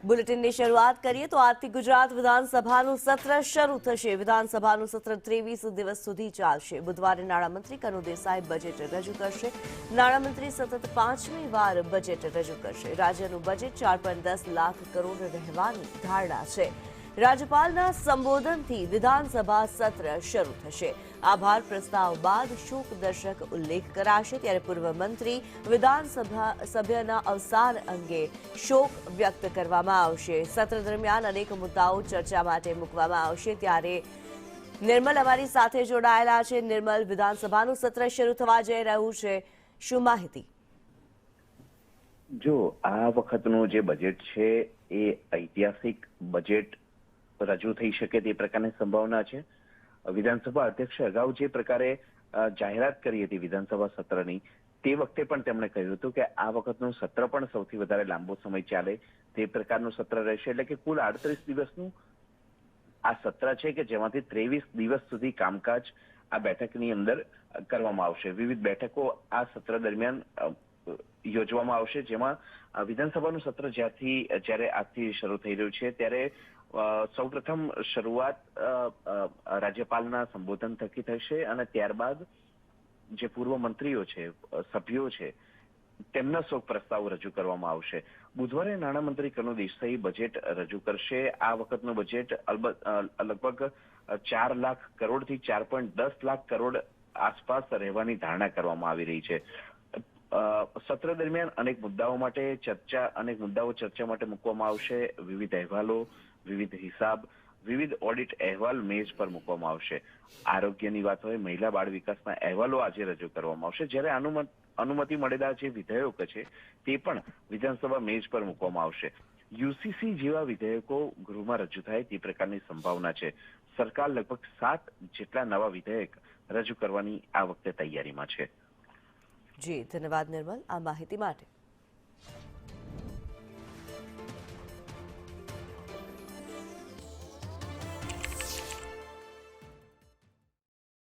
બુલેટિનની શરૂઆત કરીએ તો આજથી ગુજરાત વિધાનસભાનું સત્ર શરૂ થશે। વિધાનસભાનું સત્ર 23 દિવસ સુધી ચાલશે। બુધવારે નાણામંત્રી કનુ દેસાઈ બજેટ રજૂ કરશે। નાણામંત્રી સતત 5મી વાર બજેટ રજૂ કરશે। રાજ્યનું બજેટ 4.10 લાખ કરોડ રહેવાની ધારણા છે। રાજ્યપાલના સંબોધનથી વિધાનસભા સત્ર શરૂ થશે। આભાર પ્રસ્તાવ બાદ શોકદર્શક ઉલ્લેખ કરાશે, ત્યારે પૂર્વ મંત્રી વિધાનસભા સભ્યના અવસાન અંગે શોક વ્યક્ત કરવામાં આવશે। સત્ર દરમિયાન અનેક મુદ્દાઓ ચર્ચા માટે મૂકવામાં આવશે, ત્યારે નિર્મલ અમારી સાથે જોડાયેલા છે। નિર્મલ, વિધાનસભાનું સત્ર શરૂ થવા જઈ રહ્યું છે, શું માહિતી? જો આ વખતનું જે બજેટ છે એ ઐતિહાસિક બજેટ રજૂ થઈ શકે તે પ્રકારની સંભાવના છે। વિધાનસભા અધ્યક્ષે અગાઉ જે પ્રકારે જાહેરાત કરી હતી વિધાનસભા સત્રની, તે વખતે પણ તેમણે કહ્યું હતું કે આ વખતનું સત્ર પણ સૌથી વધારે લાંબો સમય ચાલે તે પ્રકારનું સત્ર રહેશે। એટલે કે કુલ 38 દિવસનું આ સત્ર છે કે જેમાંથી 23 દિવસ સુધી કામકાજ આ બેઠકની અંદર કરવામાં આવશે। વિવિધ બેઠકો આ સત્ર દરમિયાન યોજવામાં આવશે, જેમાં વિધાનસભાનું સત્ર જ્યારે આજથી શરૂ થઈ રહ્યું છે ત્યારે સૌપ્રથમ શરૂઆત રાજ્યપાલના સંબોધન થકી થશે અને ત્યારબાદ જે પૂર્વ મંત્રીઓ છે, સભ્યો છે, તેમના શોક પ્રસ્તાવ રજૂ કરવામાં આવશે। બુધવારે નાણામંત્રી કનુ દેસાઈ બજેટ રજૂ કરશે। આ વખતનું બજેટ લગભગ 4 લાખ કરોડથી 4.10 લાખ કરોડ આસપાસ રહેવાની ધારણા કરવામાં આવી રહી છે। સત્ર દરમિયાન અનેક મુદ્દાઓ ચર્ચા માટે મૂકવામાં આવશે। વિવિધ અહેવાલો, વિવિધ હિસાબ, વિવિધ ઓડિટ અહેવાલ મેજ પર મૂકવામાં આવશે। આરોગ્યની વાત હોય, મહિલા બાળ વિકાસના અહેવાલો આજે રજૂ કરવામાં આવશે, જ્યારે અનુમતિ મળેલા જે વિધેયકો છે તે પણ વિધાનસભા મેજ પર મૂકવામાં આવશે। યુસીસી જેવા વિધેયકો ગૃહમાં રજૂ થાય તે પ્રકારની સંભાવના છે। સરકાર લગભગ 7 જેટલા નવા વિધેયક રજૂ કરવાની આ વખતે તૈયારીમાં છે। જી, ધન્યવાદ નિર્મલ આ માહિતી માટે।